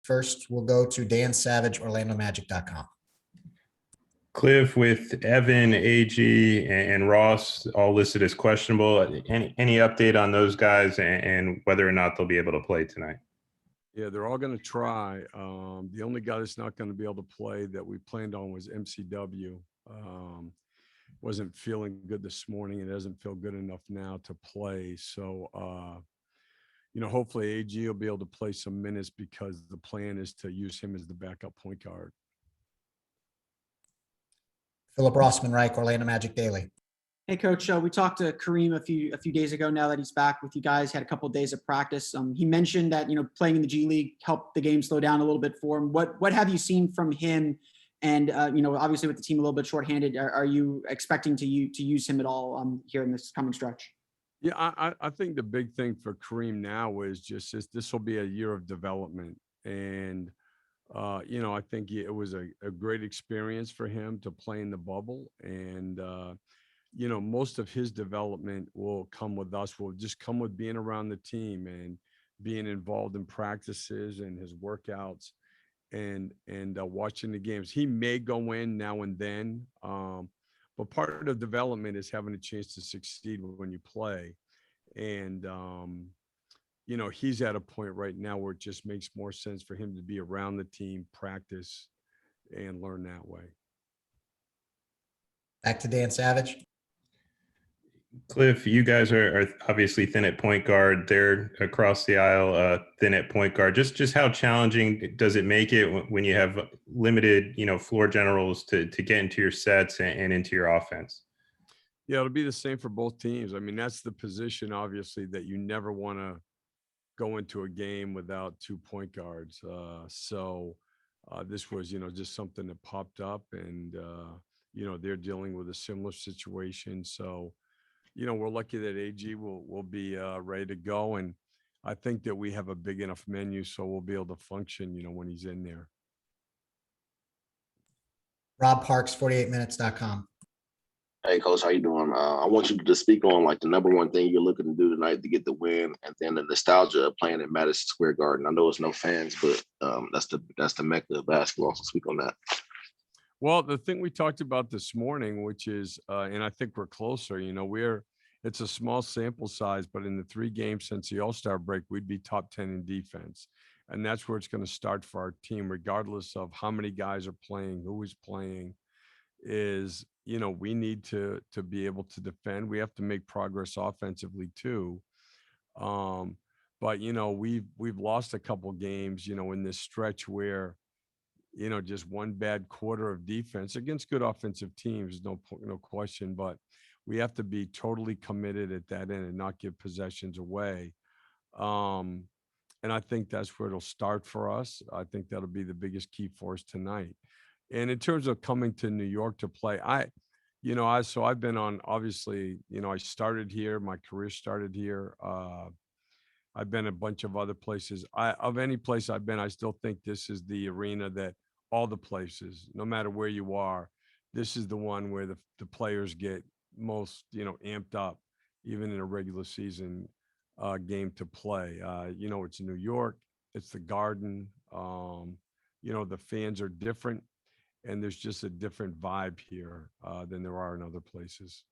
First, we'll go to Dan Savage, OrlandoMagic.com. Cliff, with Evan, AG, and Ross all listed as questionable, any update on those guys and whether or not they'll be able to play tonight? Yeah, they're all going to try. The only guy that's not going to be able to play that we planned on was MCW. Wasn't feeling good this morning. It doesn't feel good enough now to play. So, hopefully AG will be able to play some minutes because the plan is to use him as the backup point guard. Philip Rossman Reich, Orlando Magic Daily. Hey, Coach. We talked to Kareem a few days ago. Now that he's back with you guys, had a couple of days of practice. He mentioned that playing in the G League helped the game slow down a little bit for him. What have you seen from him? And obviously with the team a little bit shorthanded, are you expecting to use him at all here in this coming stretch? Yeah, I think the big thing for Kareem now is just this will be a year of development, and I think it was a great experience for him to play in the bubble, and most of his development will come with us. Will just come with being around the team and being involved in practices and his workouts, and watching the games. He may go in now and then, but part of development is having a chance to succeed when you play. And he's at a point right now where it just makes more sense for him to be around the team, practice, and learn that way. Back to Dan Savage. Cliff, you guys are obviously thin at point guard. They're across the aisle, thin at point guard. Just how challenging does it make it when you have limited, floor generals to get into your sets and into your offense? Yeah, it'll be the same for both teams. I mean, that's the position, obviously, that you never want to go into a game without 2 point guards. So this was, just something that popped up, and, they're dealing with a similar situation. So, we're lucky that AG will be ready to go. And I think that we have a big enough menu so we'll be able to function, when he's in there. Rob Parks, 48minutes.com. Hey, Coach, how you doing? I want you to just speak on the number one thing you're looking to do tonight to get the win, and then the nostalgia of playing at Madison Square Garden. I know it's no fans, but that's the mecca of basketball. So speak on that. Well, the thing we talked about this morning, which is, and I think we're closer, it's a small sample size, but in the 3 games since the All-Star break, we'd be top 10 in defense. And that's where it's going to start for our team, regardless of how many guys are playing, who is playing, is, we need to be able to defend. We have to make progress offensively too. But, we've lost a couple games, in this stretch where, just one bad quarter of defense against good offensive teams, no question, but we have to be totally committed at that end and not give possessions away. And I think that's where it'll start for us. I think that'll be the biggest key for us tonight. And in terms of coming to New York to play, I've been on, obviously, I started here, my career started here. I've been a bunch of other places. Of any place I've been, I still think this is the arena that all the places, no matter where you are, this is the one where the players get most, amped up, even in a regular season game to play. It's New York, it's the Garden. The fans are different, and there's just a different vibe here than there are in other places.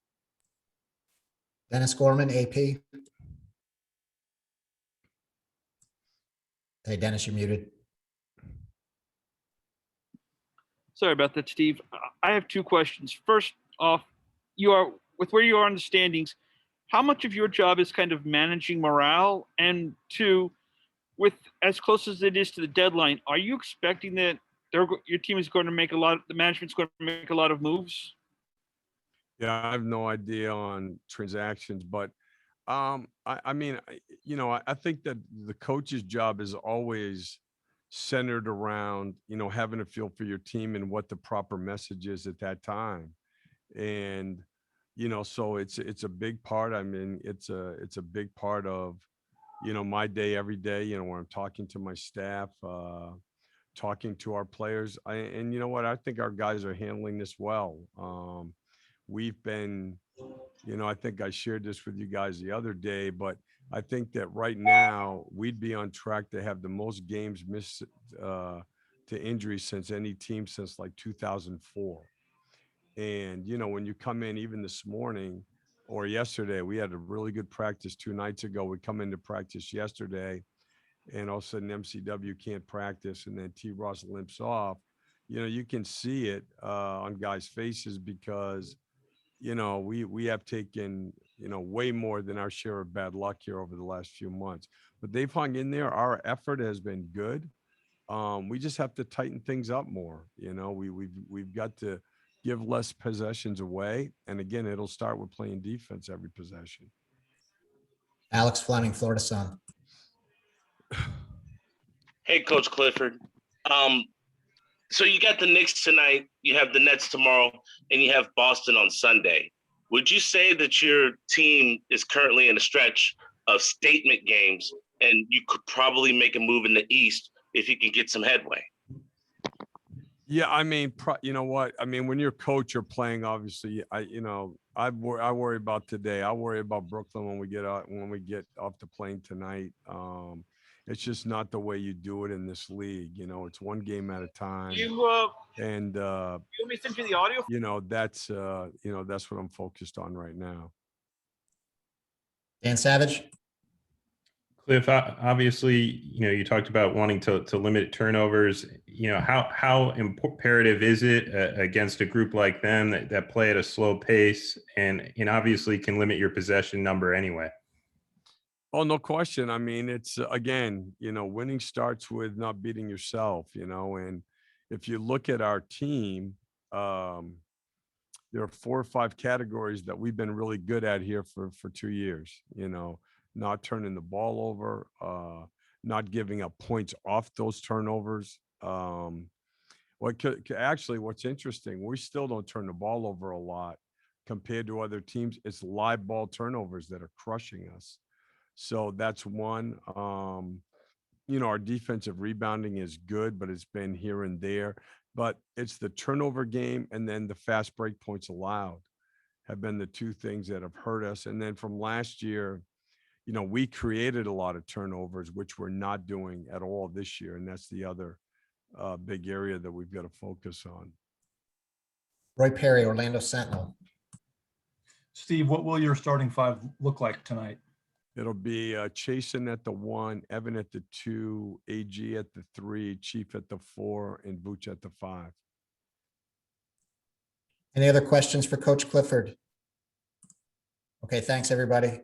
Dennis Gorman, AP. Hey, Dennis, you're muted. Sorry about that, Steve. I have 2 questions. First off, with where you are in the standings, how much of your job is kind of managing morale? And 2, with as close as it is to the deadline, are you expecting that your team is going to make the management's going to make a lot of moves? Yeah, I have no idea on transactions, but I think that the coach's job is always centered around, having a feel for your team and what the proper message is at that time. And, so it's a big part. I mean, it's a big part of, my day every day, where I'm talking to my staff, talking to our players. And you know what? I think our guys are handling this well. we've been, I think I shared this with you guys the other day, but I think that right now we'd be on track to have the most games missed to injury since any team since like 2004. And, when you come in, even this morning or yesterday, we had a really good practice 2 nights ago. We come into practice yesterday and all of a sudden MCW can't practice and then T Ross limps off. You can see it on guys' faces because, we have taken, way more than our share of bad luck here over the last few months, but they've hung in there. Our effort has been good. We just have to tighten things up more. We've got to give less possessions away. And again, it'll start with playing defense every possession. Alex Fleming, Florida Sun. Hey, Coach Clifford. So you got the Knicks tonight, you have the Nets tomorrow, and you have Boston on Sunday. Would you say that your team is currently in a stretch of statement games and you could probably make a move in the East if you can get some headway? Yeah, I mean, you know what? I mean, when you're coach or playing, obviously, I worry about today. I worry about Brooklyn when we get off the plane tonight. It's just not the way you do it in this league. It's one game at a time. And you want me to send you the audio? that's what I'm focused on right now. Dan Savage. Cliff, obviously, you talked about wanting to limit turnovers. How imperative is it against a group like them that play at a slow pace and obviously can limit your possession number anyway? Oh, no question. I mean, it's again, winning starts with not beating yourself, and if you look at our team, there are 4 or 5 categories that we've been really good at here for 2 years, not turning the ball over, not giving up points off those turnovers. Actually, what's interesting, we still don't turn the ball over a lot compared to other teams. It's live ball turnovers that are crushing us. So that's one. Our defensive rebounding is good, but it's been here and there. But it's the turnover game and then the fast break points allowed have been the 2 things that have hurt us. And then from last year, we created a lot of turnovers, which we're not doing at all this year. And that's the other big area that we've got to focus on. Roy Perry, Orlando Sentinel. Steve, what will your starting 5 look like tonight? It'll be Chasen at the 1, Evan at the 2, AG at the 3, Chief at the 4, and Vooch at the 5. Any other questions for Coach Clifford? Okay, thanks, everybody.